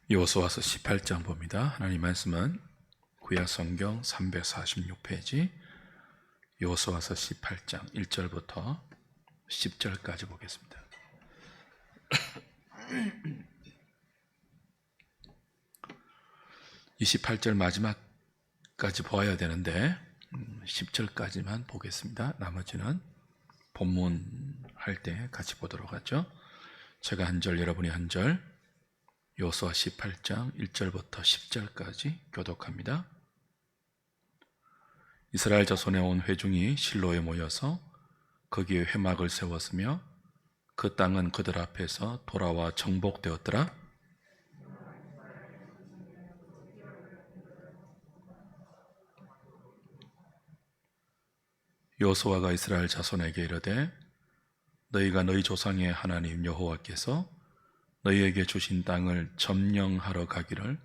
여호수아서 18장 봅니다. 하나님 말씀은 구약 성경 346페이지 여호수아서 18장 1절부터 10절까지 보겠습니다. 28절 마지막까지 보아야 되는데 10절까지만 보겠습니다. 나머지는 본문 할 때 같이 보도록 하죠. 제가 한 절, 여러분이 한 절, 여호수아 18장 1절부터 10절까지 교독합니다. 이스라엘 자손의 온 회중이 실로에 모여서 거기에 회막을 세웠으며 그 땅은 그들 앞에서 돌아와 정복되었더라. 여호수아가 이스라엘 자손에게 이르되 너희가 너희 조상의 하나님 여호와께서 너희에게 주신 땅을 점령하러 가기를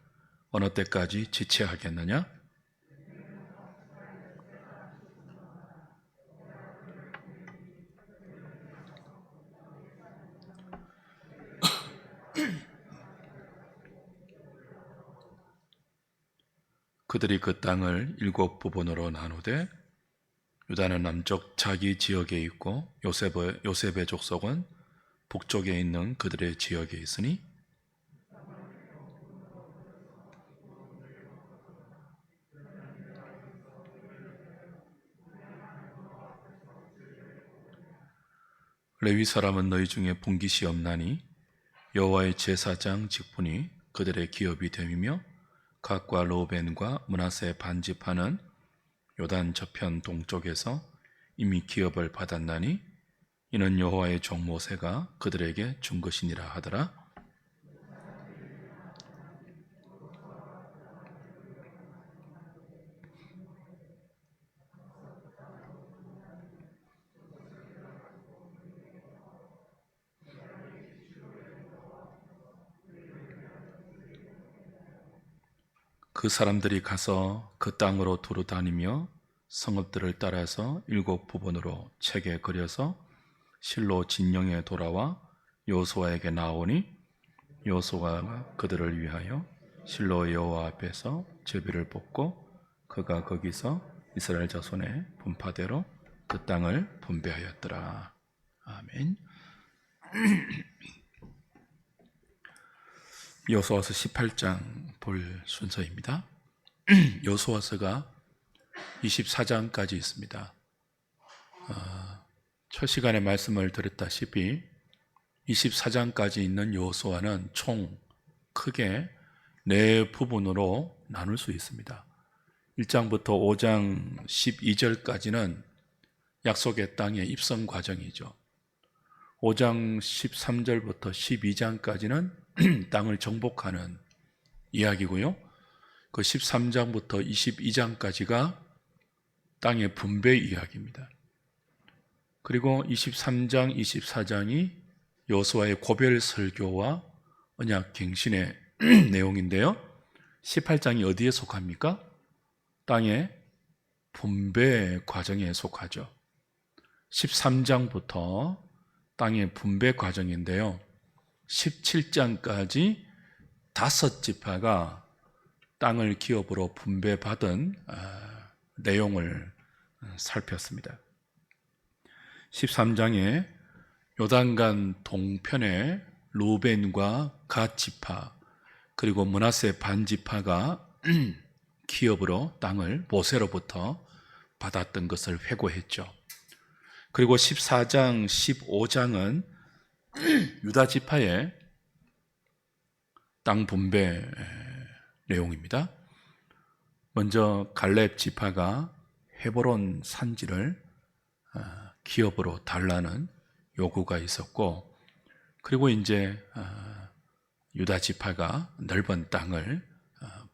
어느 때까지 지체하겠느냐? 그들이 그 땅을 7부분으로 나누되 유다는 남쪽 자기 지역에 있고 요셉의 족속은 북쪽에 있는 그들의 지역에 있으니 레위 사람은 너희 중에 분깃이 없나니 여호와의 제사장 직분이 그들의 기업이 됨이며 각과 르우벤과 므낫세 반지파는 요단 저편 동쪽에서 이미 기업을 받았나니 이는 여호와의 종 모세가 그들에게 준 것이니라 하더라. 그 사람들이 가서 그 땅으로 두루 다니며 성읍들을 따라서 7부분으로 책에 그려서 실로 진영에 돌아와 여호수아에게 나오니 여호수아가 그들을 위하여 실로 여호와 앞에서 제비를 뽑고 그가 거기서 이스라엘 자손의 분파대로 그 땅을 분배하였더라. 아멘. 여호수아서 18장 볼 순서입니다. 여호수아서가 24장까지 있습니다. 첫 시간에 말씀을 드렸다시피 24장까지 있는 여호수아는 총 크게 4부분으로 나눌 수 있습니다. 1장부터 5장 12절까지는 약속의 땅의 입성 과정이죠. 5장 13절부터 12장까지는 땅을 정복하는 이야기고요. 그 13장부터 22장까지가 땅의 분배 이야기입니다. 그리고 23장, 24장이 여호수아의 고별 설교와 언약 갱신의 내용인데요. 18장이 어디에 속합니까? 땅의 분배 과정에 속하죠. 13장부터 땅의 분배 과정인데요. 17장까지 5지파가 땅을 기업으로 분배받은 내용을 살폈습니다. 13장에 요단강 동편에 르우벤과 갓 지파 그리고 므낫세 반지파가 기업으로 땅을 모세로부터 받았던 것을 회고했죠. 그리고 14장, 15장은 유다 지파의 땅 분배 내용입니다. 먼저 갈렙 지파가 헤브론 산지를 기업으로 달라는 요구가 있었고, 그리고 이제 유다 지파가 넓은 땅을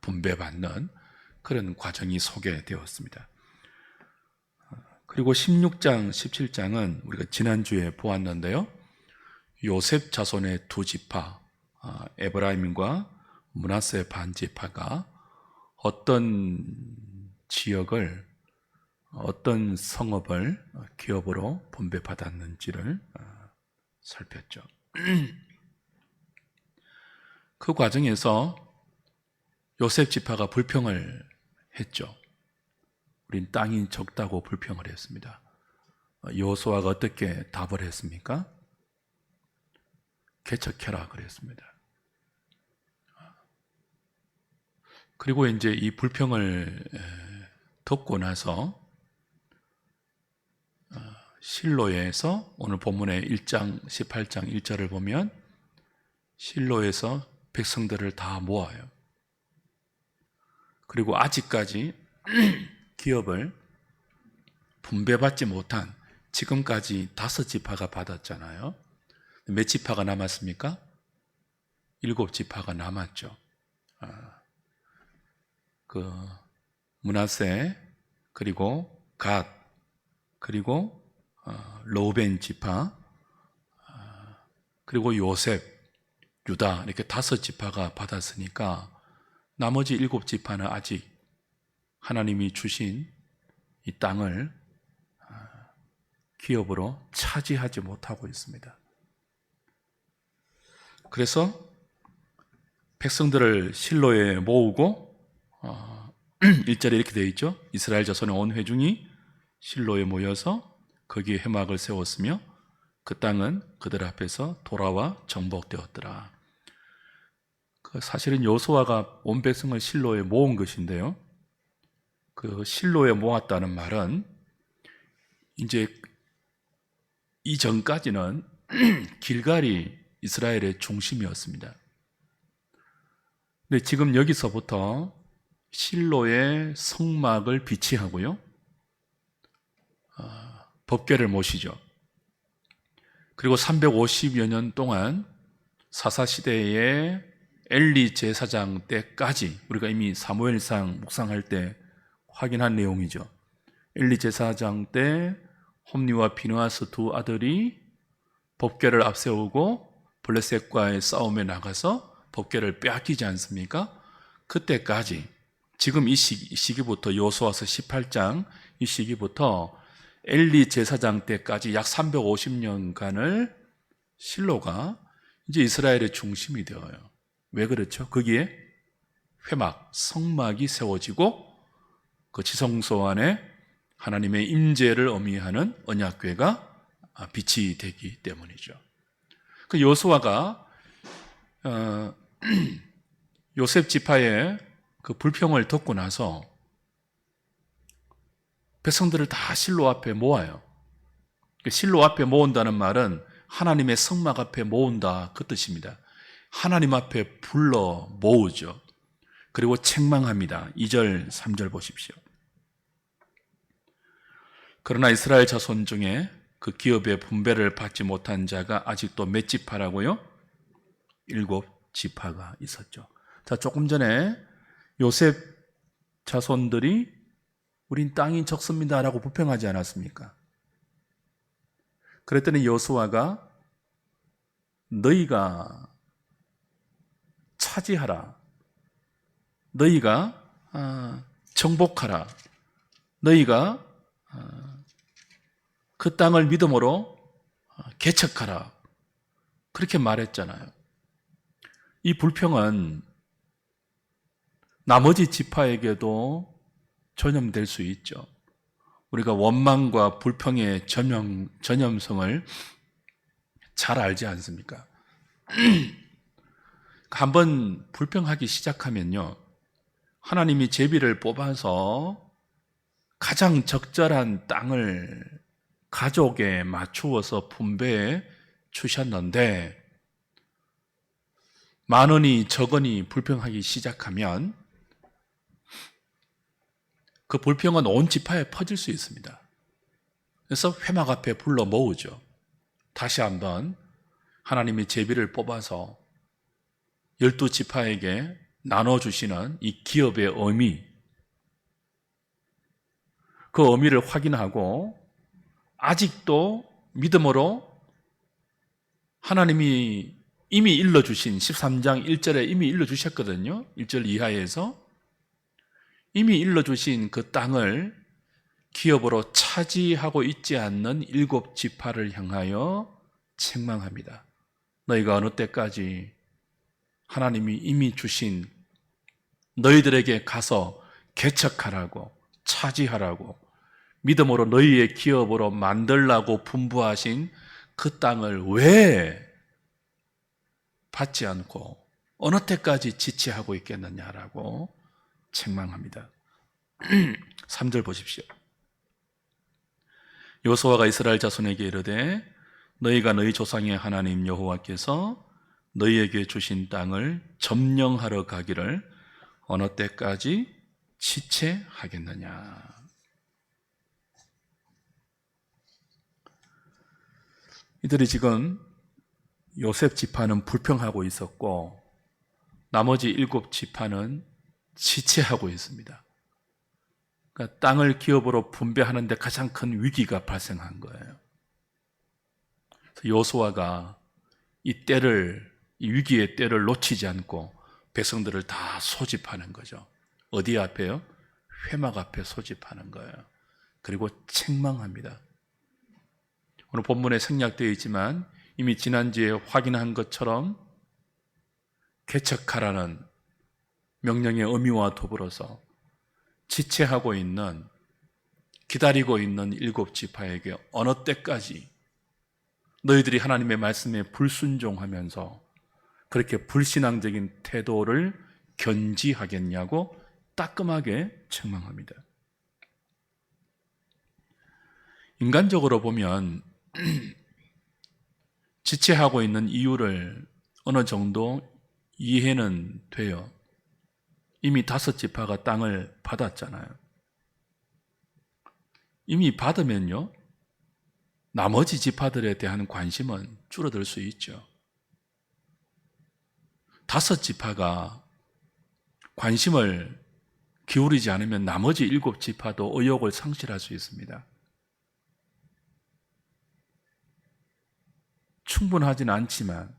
분배받는 그런 과정이 소개되었습니다. 그리고 16장, 17장은 우리가 지난주에 보았는데요. 요셉 자손의 2지파 에브라임과 므낫세 반지파가 어떤 지역을 어떤 성읍을 기업으로 분배받았는지를 살폈죠. 그 과정에서 요셉 지파가 불평을 했죠. 우린 땅이 적다고 불평을 했습니다. 여호수아가 어떻게 답을 했습니까? 개척해라 그랬습니다. 그리고 이제 이 불평을 듣고 나서 실로에서 오늘 본문의 1장 18장 1절을 보면 실로에서 백성들을 다 모아요. 그리고 아직까지 기업을 분배받지 못한 지금까지 5지파가 받았잖아요. 몇 지파가 남았습니까? 7지파가 남았죠. 그 므낫세 그리고 갓 그리고 르우벤 지파 그리고 요셉 유다 이렇게 5지파가 받았으니까 나머지 7지파는 아직 하나님이 주신 이 땅을 기업으로 차지하지 못하고 있습니다. 그래서 백성들을 실로에 모으고 1절에 이렇게 되어 있죠. 이스라엘 자손의 온 회중이 실로에 모여서 거기에 회막을 세웠으며 그 땅은 그들 앞에서 돌아와 정복되었더라. 사실은 여호수아가 온 백성을 실로에 모은 것인데요. 그 실로에 모았다는 말은 이제 이전까지는 길갈이 이스라엘의 중심이었습니다. 근데 지금 여기서부터 실로의 성막을 비치하고요. 법궤를 모시죠. 그리고 350여 년 동안 사사시대의 엘리 제사장 때까지 우리가 이미 사무엘상 묵상할 때 확인한 내용이죠. 엘리 제사장 때 홈리와 비느하스 두 아들이 법궤를 앞세우고 블레셋과의 싸움에 나가서 법궤를 빼앗기지 않습니까? 그때까지 지금 이 시기부터 여호수아서 18장 이 시기부터 엘리 제사장 때까지 약 350년간을 실로가 이제 이스라엘의 중심이 되어요. 왜 그렇죠? 거기에 회막, 성막이 세워지고 그 지성소 안에 하나님의 임재를 의미하는 언약궤가 빛이 되기 때문이죠. 그 여호수아가 요셉 지파의 그 불평을 듣고 나서 백성들을 다 실로 앞에 모아요. 실로 앞에 모은다는 말은 하나님의 성막 앞에 모은다 그 뜻입니다. 하나님 앞에 불러 모으죠. 그리고 책망합니다. 2절 3절 보십시오. 그러나 이스라엘 자손 중에 그 기업의 분배를 받지 못한 자가 아직도 몇 지파라고요? 7지파가 있었죠. 자, 조금 전에 요셉 자손들이 우린 땅이 적습니다라고 불평하지 않았습니까? 그랬더니 여호수아가 너희가 차지하라, 너희가 정복하라, 너희가 그 땅을 믿음으로 개척하라 그렇게 말했잖아요. 이 불평은 나머지 지파에게도 전염될 수 있죠. 우리가 원망과 불평의 전염성을 잘 알지 않습니까? 한번 불평하기 시작하면요, 하나님이 제비를 뽑아서 가장 적절한 땅을 가족에 맞추어서 분배해 주셨는데 많으니 적으니 불평하기 시작하면 그 불평은 온 지파에 퍼질 수 있습니다. 그래서 회막 앞에 불러 모으죠. 다시 한번 하나님이 제비를 뽑아서 12지파에게 나눠주시는 이 기업의 의미, 그 의미를 확인하고 아직도 믿음으로 하나님이 이미 일러주신 13장 1절에 이미 일러주셨거든요. 1절 이하에서 이미 일러주신 그 땅을 기업으로 차지하고 있지 않는 7지파를 향하여 책망합니다. 너희가 어느 때까지 하나님이 이미 주신 너희들에게 가서 개척하라고, 차지하라고, 믿음으로 너희의 기업으로 만들라고 분부하신 그 땅을 왜 받지 않고 어느 때까지 지체하고 있겠느냐라고 책망합니다. 3절 보십시오. 여호수아가 이스라엘 자손에게 이르되 너희가 너희 조상의 하나님 여호와께서 너희에게 주신 땅을 점령하러 가기를 어느 때까지 지체하겠느냐. 이들이 지금 요셉 지파는 불평하고 있었고 나머지 7지파는 지체하고 있습니다. 그러니까 땅을 기업으로 분배하는 데 가장 큰 위기가 발생한 거예요. 여호수아가 이 위기의 때를 놓치지 않고 백성들을 다 소집하는 거죠. 어디 앞에요? 회막 앞에 소집하는 거예요. 그리고 책망합니다. 오늘 본문에 생략되어 있지만 이미 지난주에 확인한 것처럼 개척하라는 명령의 의미와 더불어서 지체하고 있는, 기다리고 있는 7지파에게 어느 때까지 너희들이 하나님의 말씀에 불순종하면서 그렇게 불신앙적인 태도를 견지하겠냐고 따끔하게 책망합니다. 인간적으로 보면 지체하고 있는 이유를 어느 정도 이해는 돼요. 이미 5지파가 땅을 받았잖아요. 이미 받으면요, 나머지 지파들에 대한 관심은 줄어들 수 있죠. 5지파가 관심을 기울이지 않으면 나머지 7지파도 의욕을 상실할 수 있습니다. 충분하진 않지만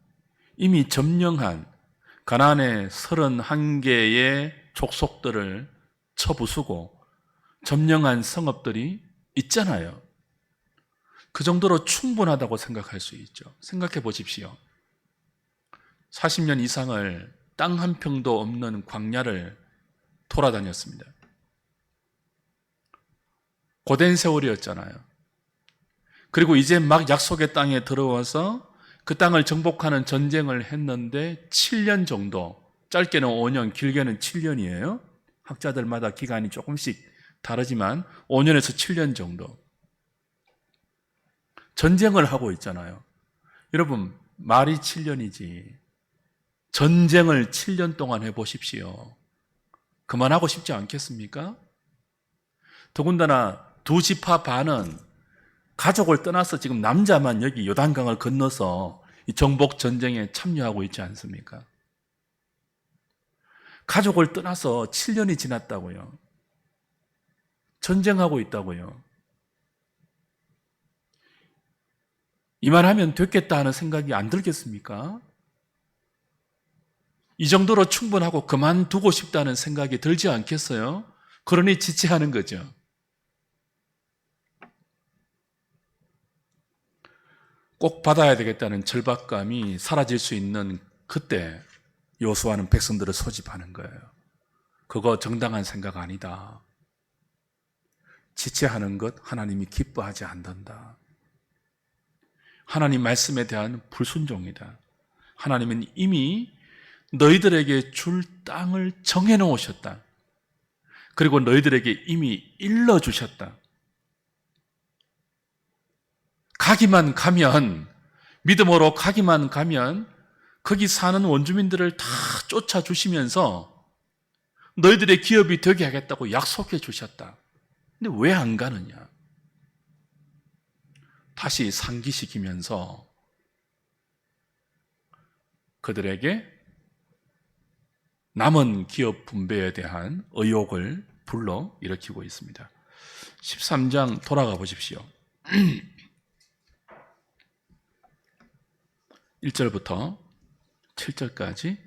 이미 점령한 가나안의 31개의 족속들을 쳐부수고 점령한 성읍들이 있잖아요. 그 정도로 충분하다고 생각할 수 있죠. 생각해 보십시오. 40년 이상을 땅 한 평도 없는 광야를 돌아다녔습니다. 고된 세월이었잖아요. 그리고 이제 막 약속의 땅에 들어와서 그 땅을 정복하는 전쟁을 했는데 7년 정도, 짧게는 5년, 길게는 7년이에요. 학자들마다 기간이 조금씩 다르지만 5년에서 7년 정도 전쟁을 하고 있잖아요. 여러분, 말이 7년이지 전쟁을 7년 동안 해보십시오. 그만하고 싶지 않겠습니까? 더군다나 2지파 반은 가족을 떠나서 지금 남자만 여기 요단강을 건너서 이 정복 전쟁에 참여하고 있지 않습니까? 가족을 떠나서 7년이 지났다고요. 전쟁하고 있다고요. 이만하면 됐겠다 하는 생각이 안 들겠습니까? 이 정도로 충분하고 그만두고 싶다는 생각이 들지 않겠어요? 그러니 지체하는 거죠. 꼭 받아야 되겠다는 절박감이 사라질 수 있는 그때 여호수아는 백성들을 소집하는 거예요. 그거 정당한 생각 아니다. 지체하는 것 하나님이 기뻐하지 않는다. 하나님 말씀에 대한 불순종이다. 하나님은 이미 너희들에게 줄 땅을 정해놓으셨다. 그리고 너희들에게 이미 일러주셨다. 가기만 가면, 믿음으로 가기만 가면 거기 사는 원주민들을 다 쫓아주시면서 너희들의 기업이 되게 하겠다고 약속해 주셨다. 근데 왜 안 가느냐? 다시 상기시키면서 그들에게 남은 기업 분배에 대한 의혹을 불러 일으키고 있습니다. 13장 돌아가 보십시오. 1절부터 7절까지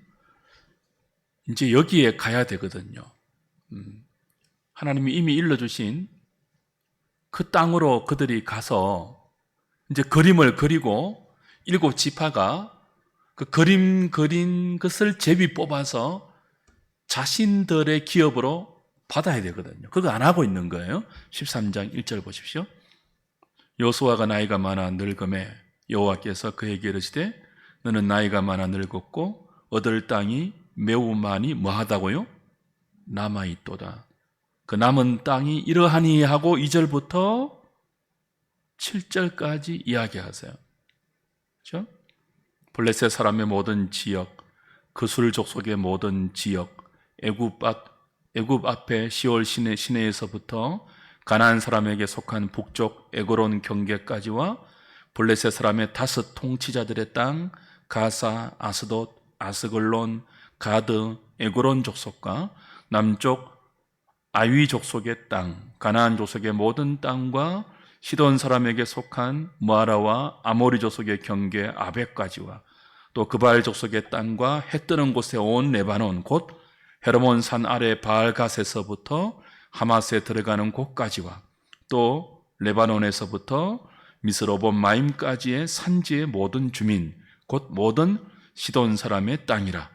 이제 여기에 가야 되거든요. 하나님이 이미 일러주신 그 땅으로 그들이 가서 이제 그림을 그리고 7지파가 그 그림 그린 것을 제비 뽑아서 자신들의 기업으로 받아야 되거든요. 그거 안 하고 있는 거예요. 13장 1절 보십시오. 여호수아가 나이가 많아 늙음에 여호와께서 그에게 이르시되 너는 나이가 많아 늙었고 얻을 땅이 매우 많이 뭐하다고요? 남아있도다. 그 남은 땅이 이러하니 하고 2절부터 7절까지 이야기하세요. 그렇죠? 블레셋 사람의 모든 지역, 그술 족속의 모든 지역, 애굽 앞에 시올 시내에서부터 가나안 사람에게 속한 북쪽 에그론 경계까지와 블레셋 사람의 다섯 통치자들의 땅, 가사, 아스돗, 아스글론, 가드, 에그론 족속과 남쪽 아위 족속의 땅, 가나안 족속의 모든 땅과 시돈 사람에게 속한 무아라와 아모리 족속의 경계 아벡까지와 또 그발 족속의 땅과 해 뜨는 곳에 온 레바논 곧 헤르몬 산 아래 바알갓에서부터 하마스에 들어가는 곳까지와 또 레바논에서부터 미스로본 마임까지의 산지의 모든 주민 곧 모든 시돈 사람의 땅이라.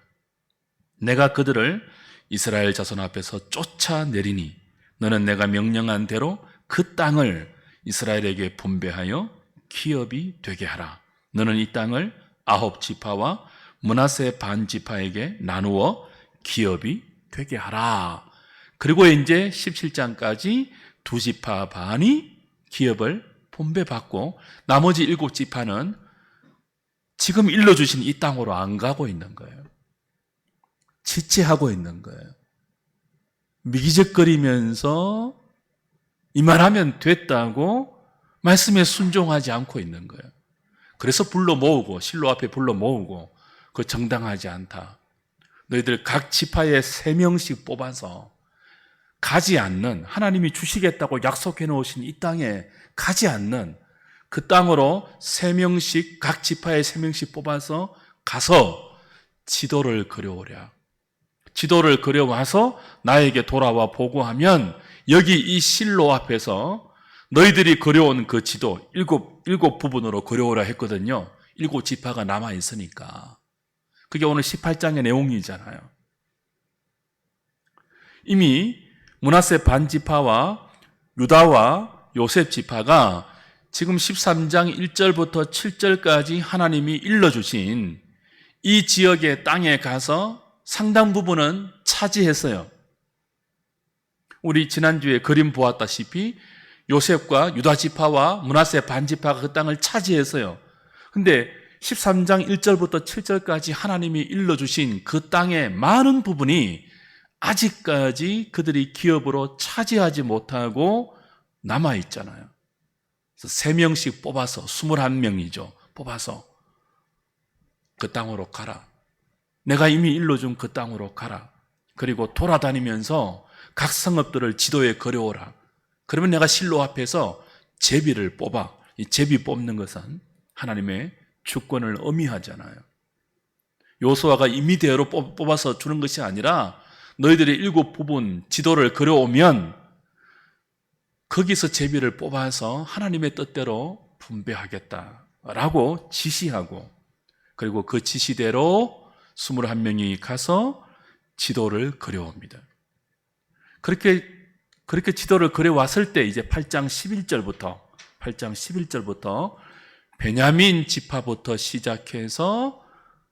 내가 그들을 이스라엘 자손 앞에서 쫓아내리니 너는 내가 명령한 대로 그 땅을 이스라엘에게 분배하여 기업이 되게 하라. 너는 이 땅을 아홉 지파와 므낫세 반 지파에게 나누어 기업이 되게 하라. 그리고 이제 17장까지 두 지파 반이 기업을 분배받고 나머지 일곱 지파는 지금 일러주신 이 땅으로 안 가고 있는 거예요. 지체하고 있는 거예요. 미기적거리면서 이만하면 됐다고 말씀에 순종하지 않고 있는 거예요. 그래서 불러 모으고 실로 앞에 불러 모으고 그 정당하지 않다. 너희들 각 지파에 3명씩 뽑아서 가지 않는 하나님이 주시겠다고 약속해 놓으신 이 땅에 가지 않는 그 땅으로 3명씩 각 지파에 3명씩 뽑아서 가서 지도를 그려오랴. 지도를 그려와서 나에게 돌아와 보고하면 여기 이 실로 앞에서 너희들이 그려온 그 지도 일곱 부분으로 그려오라 했거든요. 7 지파가 남아 있으니까. 그게 오늘 18장의 내용이잖아요. 이미 므낫세 반 지파와 유다와 요셉 지파가 지금 13장 1절부터 7절까지 하나님이 일러주신 이 지역의 땅에 가서 상당 부분은 차지했어요. 우리 지난주에 그림 보았다시피 요셉과 유다 지파와 므낫세 반 지파가 그 땅을 차지했어요. 근데 13장 1절부터 7절까지 하나님이 일러주신 그 땅의 많은 부분이 아직까지 그들이 기업으로 차지하지 못하고 남아있잖아요. 그래서 3명씩 뽑아서 21명이죠. 뽑아서 그 땅으로 가라. 내가 이미 일러준 그 땅으로 가라. 그리고 돌아다니면서 각 성읍들을 지도에 그려오라. 그러면 내가 실로 앞에서 제비를 뽑아. 이 제비 뽑는 것은 하나님의 주권을 의미하잖아요. 여호수아가 임의대로 뽑아서 주는 것이 아니라 너희들의 7 부분 지도를 그려오면 거기서 제비를 뽑아서 하나님의 뜻대로 분배하겠다라고 지시하고 그리고 그 지시대로 21명이 가서 지도를 그려옵니다. 그렇게 지도를 그려왔을 때 이제 8장 11절부터 베냐민 지파부터 시작해서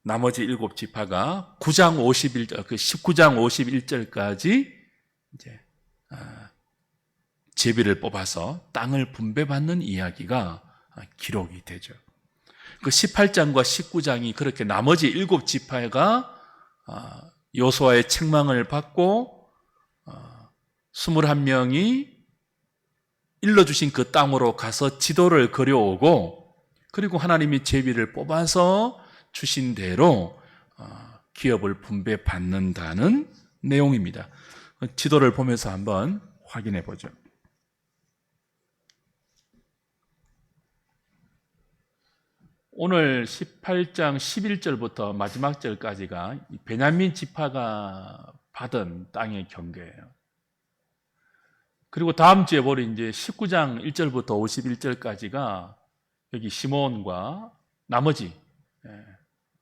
나머지 7 지파가 19장 51절까지 이제 제비를 뽑아서 땅을 분배받는 이야기가 기록이 되죠. 그 18장과 19장이 그렇게 나머지 7 지파가 여호수아의 책망을 받고 21명이 일러주신 그 땅으로 가서 지도를 그려오고 그리고 하나님이 제비를 뽑아서 주신 대로 기업을 분배받는다는 내용입니다. 지도를 보면서 한번 확인해 보죠. 오늘 18장 11절부터 마지막 절까지가 베냐민 지파가 받은 땅의 경계예요. 그리고 다음 주에 보리 이제 19장 1절부터 51절까지가 여기 시몬과 나머지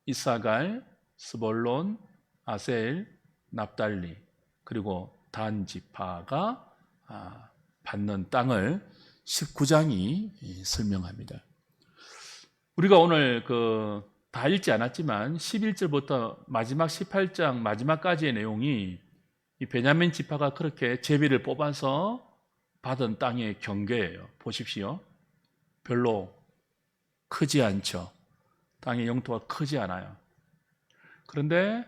이사갈, 스볼론, 아셀, 납달리 그리고 단 지파가 받는 땅을 19장이 설명합니다. 우리가 오늘 다 읽지 않았지만 11절부터 마지막 18장 마지막까지의 내용이 이 베냐민 지파가 그렇게 제비를 뽑아서 받은 땅의 경계예요. 보십시오. 별로 크지 않죠. 땅의 영토가 크지 않아요. 그런데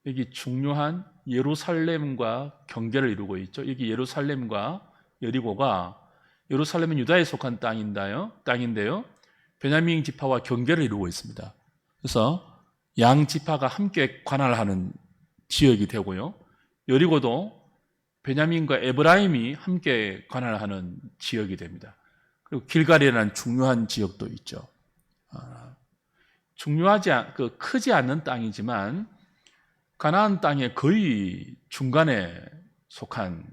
여기 중요한 예루살렘과 경계를 이루고 있죠. 여기 예루살렘과 여리고가 예루살렘은 유다에 속한 땅인데요. 베냐민 지파와 경계를 이루고 있습니다. 그래서 양 지파가 함께 관할하는 지역이 되고요. 여리고도 베냐민과 에브라임이 함께 관할하는 지역이 됩니다. 그리고 길갈이라는 중요한 지역도 있죠. 크지 않는 땅이지만 가나안 땅의 거의 중간에 속한,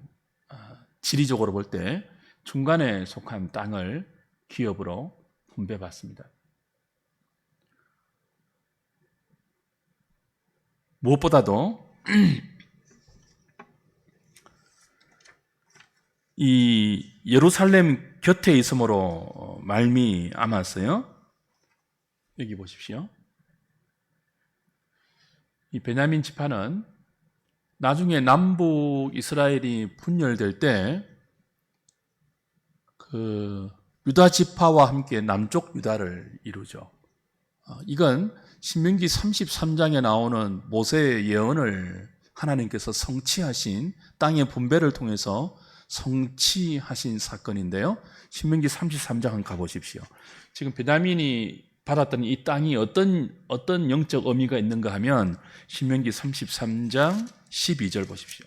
지리적으로 볼 때 중간에 속한 땅을 기업으로 분배받습니다. 무엇보다도 이 예루살렘 곁에 있음으로 말미암았어요. 여기 보십시오. 이 베냐민 지파는 나중에 남북 이스라엘이 분열될 때 유다 지파와 함께 남쪽 유다를 이루죠. 이건 신명기 33장에 나오는 모세의 예언을 하나님께서 성취하신 땅의 분배를 통해서 성취하신 사건인데요. 신명기 33장 한번 가보십시오. 지금 베냐민이 받았던 이 땅이 어떤 영적 의미가 있는가 하면 신명기 33장 12절 보십시오.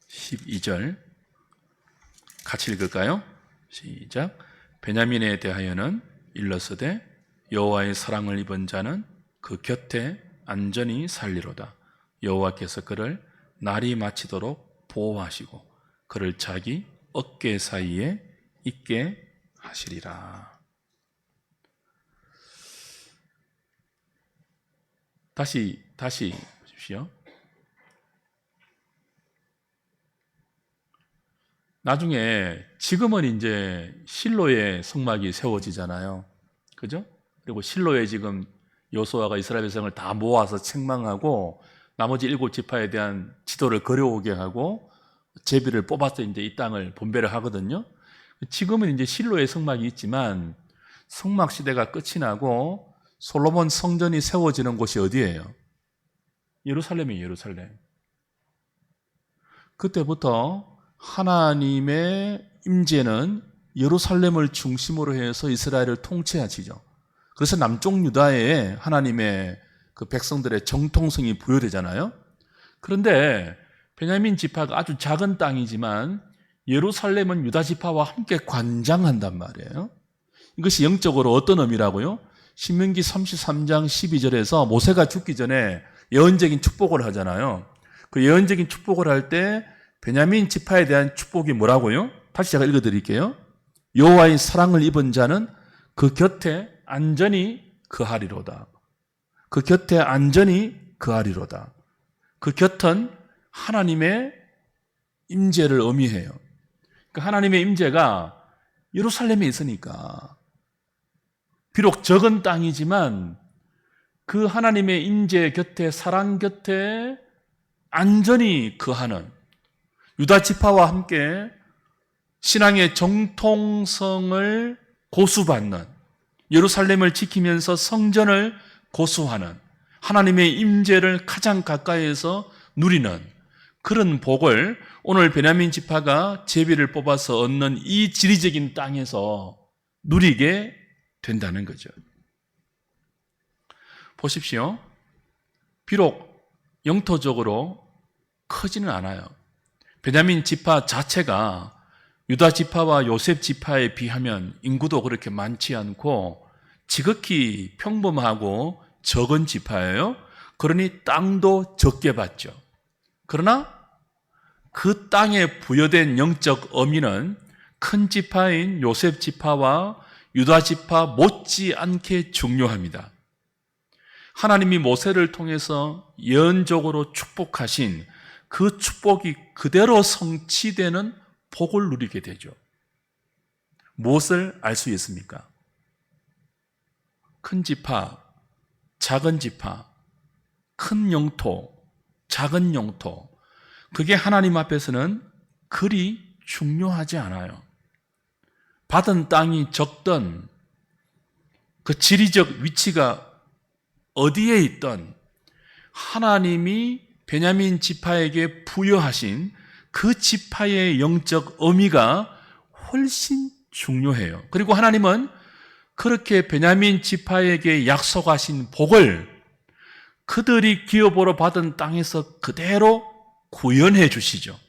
(12절) 같이 읽을까요? 시작. 베냐민에 대하여는 일러서되 여호와의 사랑을 입은 자는 그 곁에 안전히 살리로다. 여호와께서 그를 날이 마치도록 보호하시고 그를 자기 어깨 사이에 있게 하시리라. 다시 보십시오. 나중에 지금은 이제 실로의 성막이 세워지잖아요. 그죠? 그리고 실로에 지금 여호수아가 이스라엘 백성을 다 모아서 책망하고 나머지 7지파에 대한 지도를 그려오게 하고 제비를 뽑아서 이제 이 땅을 분배를 하거든요. 지금은 이제 실로의 성막이 있지만 성막 시대가 끝이 나고 솔로몬 성전이 세워지는 곳이 어디예요? 예루살렘이에요. 예루살렘. 그때부터 하나님의 임재는 예루살렘을 중심으로 해서 이스라엘을 통치하시죠. 그래서 남쪽 유다에 하나님의 그 백성들의 정통성이 부여되잖아요. 그런데 베냐민 지파가 아주 작은 땅이지만 예루살렘은 유다 지파와 함께 관장한단 말이에요. 이것이 영적으로 어떤 의미라고요? 신명기 33장 12절에서 모세가 죽기 전에 예언적인 축복을 하잖아요. 그 예언적인 축복을 할 때 베냐민 지파에 대한 축복이 뭐라고요? 다시 제가 읽어드릴게요. 여호와의 사랑을 입은 자는 그 곁에 안전히 거하리로다. 그 곁에 안전히 거하리로다. 그 곁은 하나님의 임재를 의미해요. 그러니까 하나님의 임재가 예루살렘에 있으니까 비록 적은 땅이지만 그 하나님의 임재 곁에, 사랑 곁에 안전히 거하는 유다 지파와 함께 신앙의 정통성을 고수받는, 예루살렘을 지키면서 성전을 고수하는, 하나님의 임재를 가장 가까이에서 누리는 그런 복을 오늘 베냐민 지파가 제비를 뽑아서 얻는 이 지리적인 땅에서 누리게 된다는 거죠. 보십시오. 비록 영토적으로 크지는 않아요. 베냐민 지파 자체가 유다 지파와 요셉 지파에 비하면 인구도 그렇게 많지 않고 지극히 평범하고 적은 지파예요. 그러니 땅도 적게 받죠. 그러나 그 땅에 부여된 영적 의미는 큰 지파인 요셉 지파와 유다 지파 못지않게 중요합니다. 하나님이 모세를 통해서 예언적으로 축복하신 그 축복이 그대로 성취되는 복을 누리게 되죠. 무엇을 알 수 있습니까? 큰 지파, 작은 지파, 큰 영토, 작은 영토, 그게 하나님 앞에서는 그리 중요하지 않아요. 받은 땅이 적던 그 지리적 위치가 어디에 있던 하나님이 베냐민 지파에게 부여하신 그 지파의 영적 의미가 훨씬 중요해요. 그리고 하나님은 그렇게 베냐민 지파에게 약속하신 복을 그들이 기업으로 받은 땅에서 그대로 구현해 주시죠.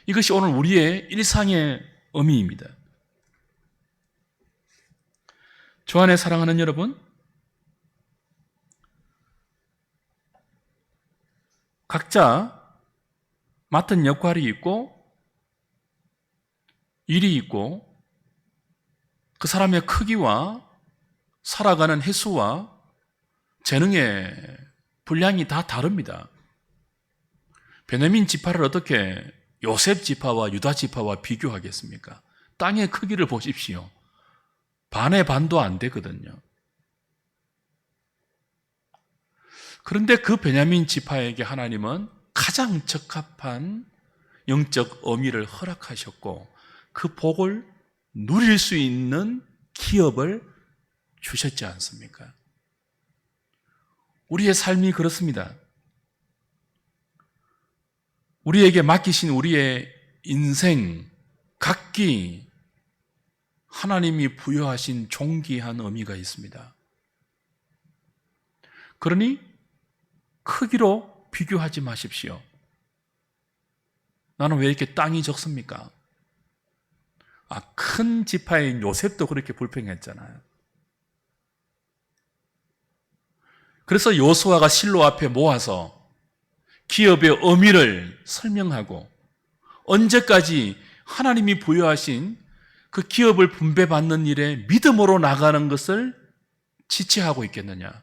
이것이 오늘 우리의 일상의 의미입니다. 주 안에 사랑하는 여러분, 각자 맡은 역할이 있고 일이 있고 그 사람의 크기와 살아가는 횟수와 재능의 분량이 다 다릅니다. 베냐민 지파를 어떻게 요셉 지파와 유다 지파와 비교하겠습니까? 땅의 크기를 보십시오. 반의 반도 안 되거든요. 그런데 그 베냐민 지파에게 하나님은 가장 적합한 영적 의미를 허락하셨고 그 복을 누릴 수 있는 기업을 주셨지 않습니까? 우리의 삶이 그렇습니다. 우리에게 맡기신 우리의 인생, 각기 하나님이 부여하신 존귀한 의미가 있습니다. 그러니 크기로 비교하지 마십시오. 나는 왜 이렇게 땅이 적습니까? 큰 지파인 요셉도 그렇게 불평했잖아요. 그래서 여호수아가 실로 앞에 모아서 기업의 의미를 설명하고 언제까지 하나님이 부여하신 그 기업을 분배받는 일에 믿음으로 나가는 것을 지체하고 있겠느냐.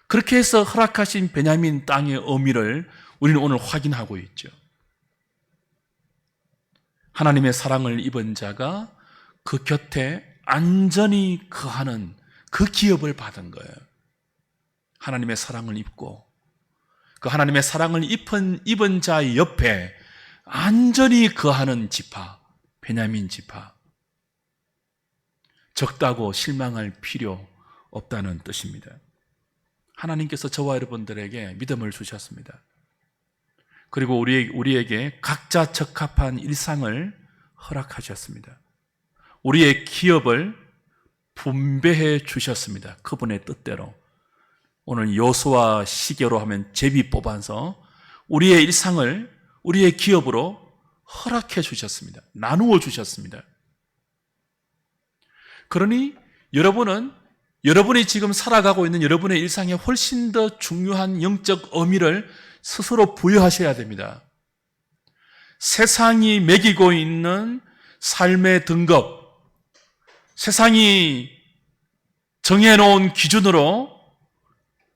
그렇게 해서 허락하신 베냐민 땅의 의미를 우리는 오늘 확인하고 있죠. 하나님의 사랑을 입은 자가 그 곁에 안전히 거하는 그 기업을 받은 거예요. 하나님의 사랑을 입고 그 하나님의 사랑을 입은 자의 옆에 안전히 거하는 지파, 베냐민 지파. 적다고 실망할 필요 없다는 뜻입니다. 하나님께서 저와 여러분들에게 믿음을 주셨습니다. 그리고 우리에게 각자 적합한 일상을 허락하셨습니다. 우리의 기업을 분배해 주셨습니다. 그분의 뜻대로. 오늘 여호수아 시계로 하면 제비 뽑아서 우리의 일상을 우리의 기업으로 허락해 주셨습니다. 나누어 주셨습니다. 그러니 여러분이 지금 살아가고 있는 여러분의 일상에 훨씬 더 중요한 영적 의미를 스스로 부여하셔야 됩니다. 세상이 매기고 있는 삶의 등급, 세상이 정해놓은 기준으로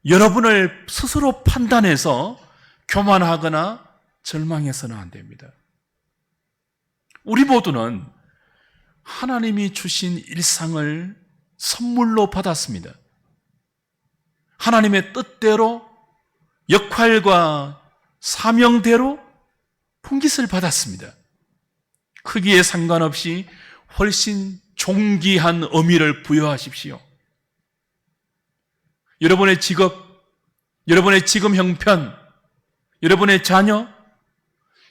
여러분을 스스로 판단해서 교만하거나 절망해서는 안 됩니다. 우리 모두는 하나님이 주신 일상을 선물로 받았습니다. 하나님의 뜻대로 역할과 사명대로 풍깃을 받았습니다. 크기에 상관없이 훨씬 존귀한 의미를 부여하십시오. 여러분의 직업, 여러분의 지금 형편, 여러분의 자녀,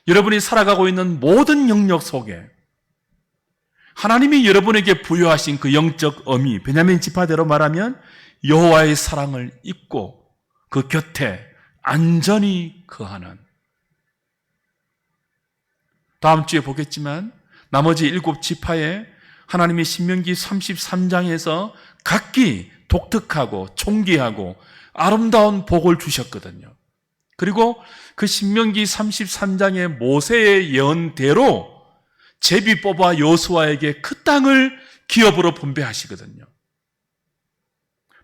여러분이 살아가고 있는 모든 영역 속에 하나님이 여러분에게 부여하신 그 영적 의미, 베냐민 지파대로 말하면 여호와의 사랑을 입고 그 곁에 안전히 거하는, 다음 주에 보겠지만 나머지 7 지파에 하나님이 신명기 33장에서 각기 독특하고 존귀하고 아름다운 복을 주셨거든요. 그리고 그 신명기 33장의 모세의 예언대로 제비 뽑아 여호수아에게 그 땅을 기업으로 분배하시거든요.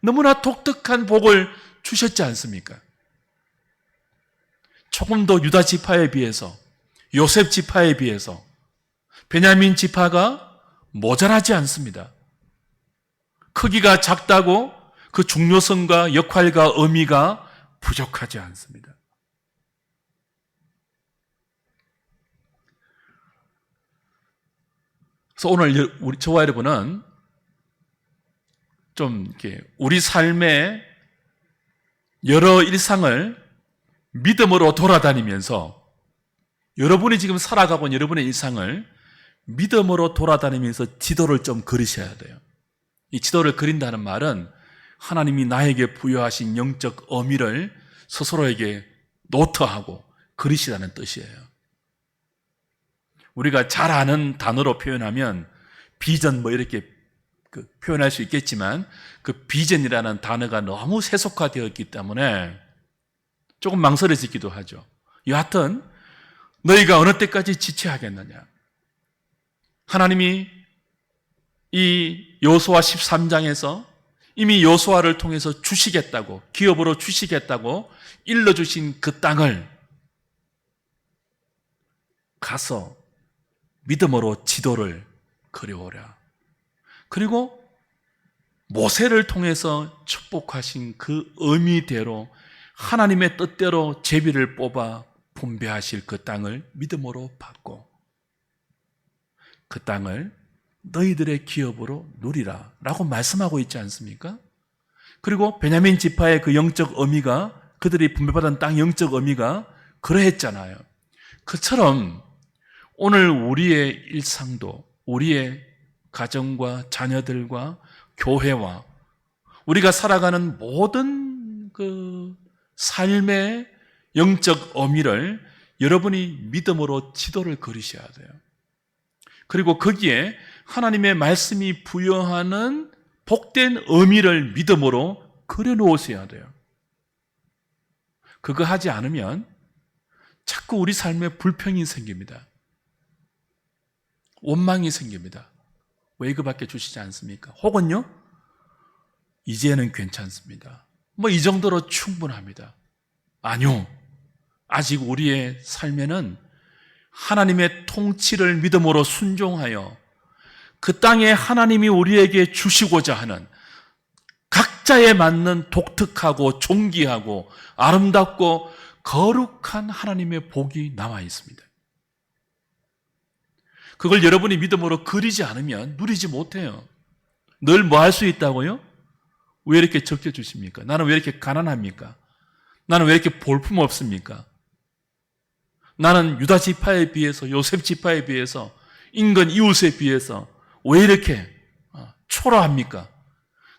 너무나 독특한 복을 주셨지 않습니까? 조금 더 유다 지파에 비해서, 요셉 지파에 비해서 베냐민 지파가 모자라지 않습니다. 크기가 작다고 그 중요성과 역할과 의미가 부족하지 않습니다. 그래서 오늘 저와 여러분은 좀 이렇게 우리 삶의 여러 일상을 믿음으로 돌아다니면서, 여러분이 지금 살아가고 있는 여러분의 일상을 믿음으로 돌아다니면서 지도를 좀 그리셔야 돼요. 이 지도를 그린다는 말은 하나님이 나에게 부여하신 영적 의미를 스스로에게 노트하고 그리시라는 뜻이에요. 우리가 잘 아는 단어로 표현하면 비전 이렇게 표현할 수 있겠지만, 그 비전이라는 단어가 너무 세속화되었기 때문에 조금 망설여지기도 하죠. 여하튼 너희가 어느 때까지 지체하겠느냐. 하나님이 이 여호수아 13장에서 이미 여호수아를 통해서 주시겠다고, 기업으로 주시겠다고 일러주신 그 땅을 가서 믿음으로 지도를 그려오라. 그리고 모세를 통해서 축복하신 그 의미대로 하나님의 뜻대로 제비를 뽑아 분배하실 그 땅을 믿음으로 받고 그 땅을 너희들의 기업으로 누리라 라고 말씀하고 있지 않습니까? 그리고 베냐민 지파의 그 영적 의미가, 그들이 분배받은 땅 영적 의미가 그러했잖아요. 그처럼 오늘 우리의 일상도, 우리의 가정과 자녀들과 교회와 우리가 살아가는 모든 그 삶의 영적 의미를 여러분이 믿음으로 지도를 그리셔야 돼요. 그리고 거기에 하나님의 말씀이 부여하는 복된 의미를 믿음으로 그려놓으셔야 돼요. 그거 하지 않으면 자꾸 우리 삶에 불평이 생깁니다. 원망이 생깁니다. 왜 이거밖에 주시지 않습니까? 혹은요, 이제는 괜찮습니다. 이 정도로 충분합니다. 아니요. 아직 우리의 삶에는 하나님의 통치를 믿음으로 순종하여 그 땅에 하나님이 우리에게 주시고자 하는 각자에 맞는 독특하고 존귀하고 아름답고 거룩한 하나님의 복이 남아 있습니다. 그걸 여러분이 믿음으로 그리지 않으면 누리지 못해요. 늘 뭐 할 수 있다고요? 왜 이렇게 적게 주십니까? 나는 왜 이렇게 가난합니까? 나는 왜 이렇게 볼품 없습니까? 나는 유다 지파에 비해서, 요셉 지파에 비해서, 인근 이웃에 비해서 왜 이렇게 초라합니까?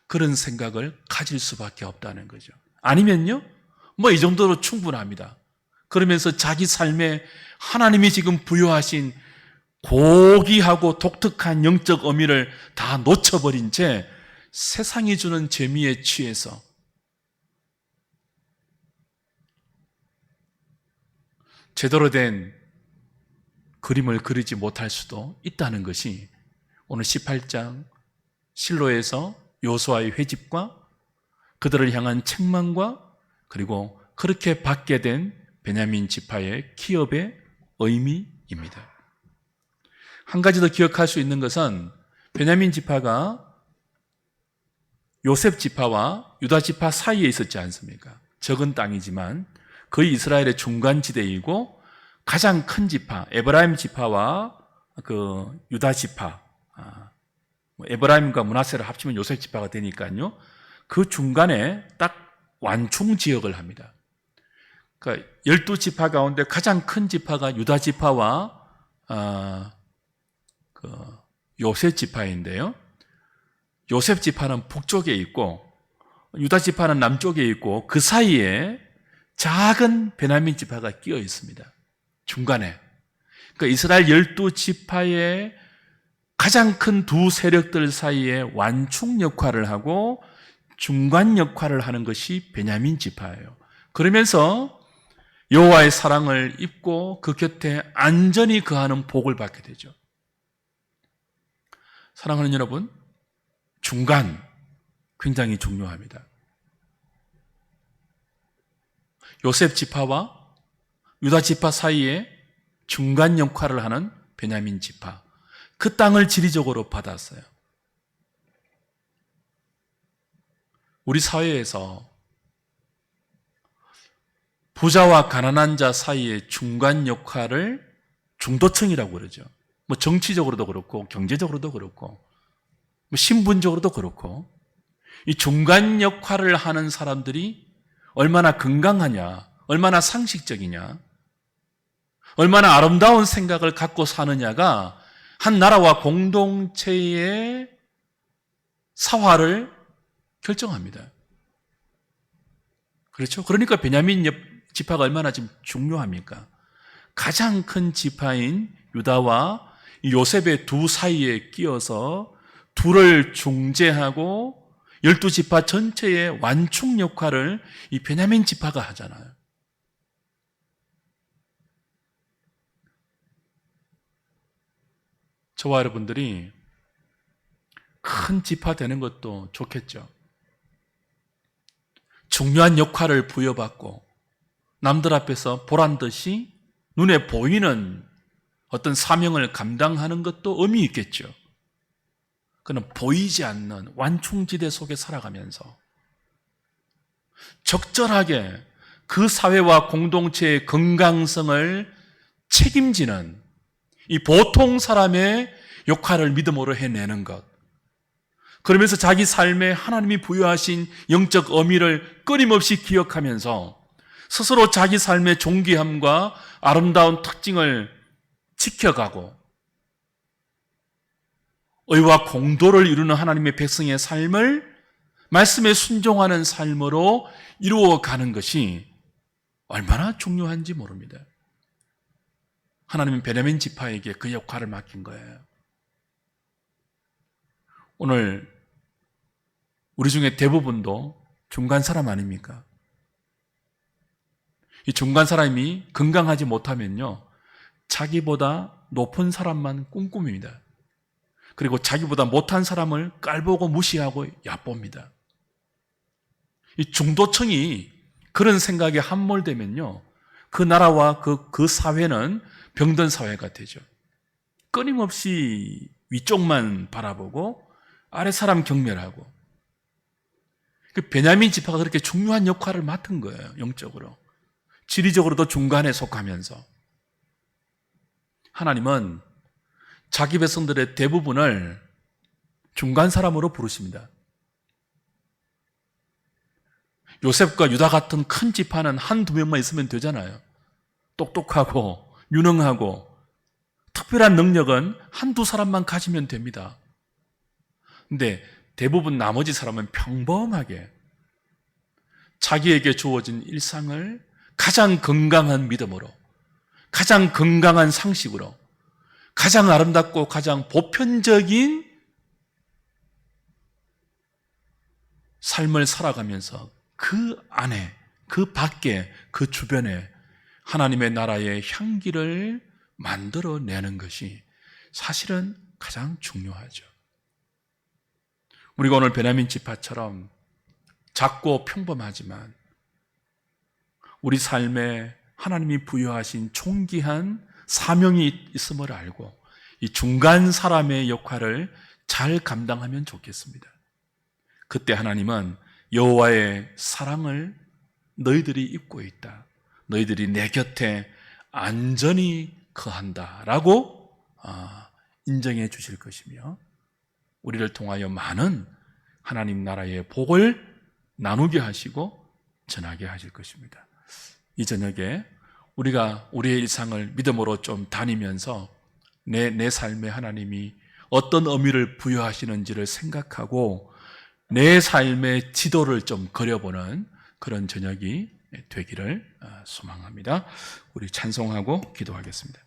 그런 생각을 가질 수밖에 없다는 거죠. 아니면요, 이 정도로 충분합니다. 그러면서 자기 삶에 하나님이 지금 부여하신 고귀하고 독특한 영적 의미를 다 놓쳐버린 채 세상이 주는 재미에 취해서 제대로 된 그림을 그리지 못할 수도 있다는 것이 오늘 18장 실로에서 여호수아의 회집과 그들을 향한 책망과 그리고 그렇게 받게 된 베냐민 지파의 기업의 의미입니다. 한 가지 더 기억할 수 있는 것은 베냐민 지파가 요셉 지파와 유다 지파 사이에 있었지 않습니까? 적은 땅이지만 거의 이스라엘의 중간지대이고 가장 큰 지파, 에브라임 지파와 그 유다 지파, 에브라임과 므낫세를 합치면 요셉 지파가 되니까요. 그 중간에 딱 완충 지역을 합니다. 그러니까 12지파 가운데 가장 큰 지파가 유다 지파와 요셉 지파인데요. 요셉 지파는 북쪽에 있고 유다 지파는 남쪽에 있고 그 사이에 작은 베냐민 지파가 끼어 있습니다. 중간에. 그러니까 이스라엘 12지파의 가장 큰 두 세력들 사이에 완충 역할을 하고 중간 역할을 하는 것이 베냐민 지파예요. 그러면서 여호와의 사랑을 입고 그 곁에 안전히 거하는 복을 받게 되죠. 사랑하는 여러분, 중간 굉장히 중요합니다. 요셉 지파와 유다 지파 사이에 중간 역할을 하는 베냐민 지파, 그 땅을 지리적으로 받았어요. 우리 사회에서 부자와 가난한 자 사이의 중간 역할을 중도층이라고 그러죠. 뭐 정치적으로도 그렇고 경제적으로도 그렇고 뭐 신분적으로도 그렇고, 이 중간 역할을 하는 사람들이 얼마나 건강하냐, 얼마나 상식적이냐, 얼마나 아름다운 생각을 갖고 사느냐가 한 나라와 공동체의 사화를 결정합니다. 그렇죠? 그러니까 베냐민 지파가 얼마나 지금 중요합니까? 가장 큰 지파인 유다와 요셉의 두 사이에 끼어서 둘을 중재하고 12지파 전체의 완충 역할을 이 베냐민 지파가 하잖아요. 저와 여러분들이 큰 지파 되는 것도 좋겠죠. 중요한 역할을 부여받고 남들 앞에서 보란 듯이 눈에 보이는 어떤 사명을 감당하는 것도 의미 있겠죠. 그는 보이지 않는 완충지대 속에 살아가면서 적절하게 그 사회와 공동체의 건강성을 책임지는 이 보통 사람의 역할을 믿음으로 해내는 것, 그러면서 자기 삶에 하나님이 부여하신 영적 의미를 끊임없이 기억하면서 스스로 자기 삶의 존귀함과 아름다운 특징을 지켜가고 의와 공도를 이루는 하나님의 백성의 삶을 말씀에 순종하는 삶으로 이루어가는 것이 얼마나 중요한지 모릅니다. 하나님은 베냐민 지파에게 그 역할을 맡긴 거예요. 오늘 우리 중에 대부분도 중간 사람 아닙니까? 이 중간 사람이 건강하지 못하면요, 자기보다 높은 사람만 꿈꿉니다. 그리고 자기보다 못한 사람을 깔보고 무시하고 얕봅니다. 이 중도층이 그런 생각에 함몰되면요, 그 나라와 그 사회는 병든 사회가 되죠. 끊임없이 위쪽만 바라보고 아래 사람 경멸하고. 그 베냐민 지파가 그렇게 중요한 역할을 맡은 거예요. 영적으로, 지리적으로도 중간에 속하면서. 하나님은 자기 백성들의 대부분을 중간 사람으로 부르십니다. 요셉과 유다 같은 큰 지파는 한두 명만 있으면 되잖아요. 똑똑하고 유능하고 특별한 능력은 한두 사람만 가지면 됩니다. 근데 대부분 나머지 사람은 평범하게 자기에게 주어진 일상을 가장 건강한 믿음으로, 가장 건강한 상식으로, 가장 아름답고 가장 보편적인 삶을 살아가면서 그 안에, 그 밖에, 그 주변에 하나님의 나라의 향기를 만들어내는 것이 사실은 가장 중요하죠. 우리가 오늘 베냐민 지파처럼 작고 평범하지만 우리 삶에 하나님이 부여하신 존귀한 사명이 있음을 알고 이 중간 사람의 역할을 잘 감당하면 좋겠습니다. 그때 하나님은 여호와의 사랑을 너희들이 입고 있다, 너희들이 내 곁에 안전히 거한다라고 인정해 주실 것이며, 우리를 통하여 많은 하나님 나라의 복을 나누게 하시고 전하게 하실 것입니다. 이 저녁에 우리가 우리의 일상을 믿음으로 좀 다니면서 내 삶에 하나님이 어떤 의미를 부여하시는지를 생각하고 내 삶의 지도를 좀 그려보는 그런 저녁이 되기를 소망합니다. 우리 찬송하고 기도하겠습니다.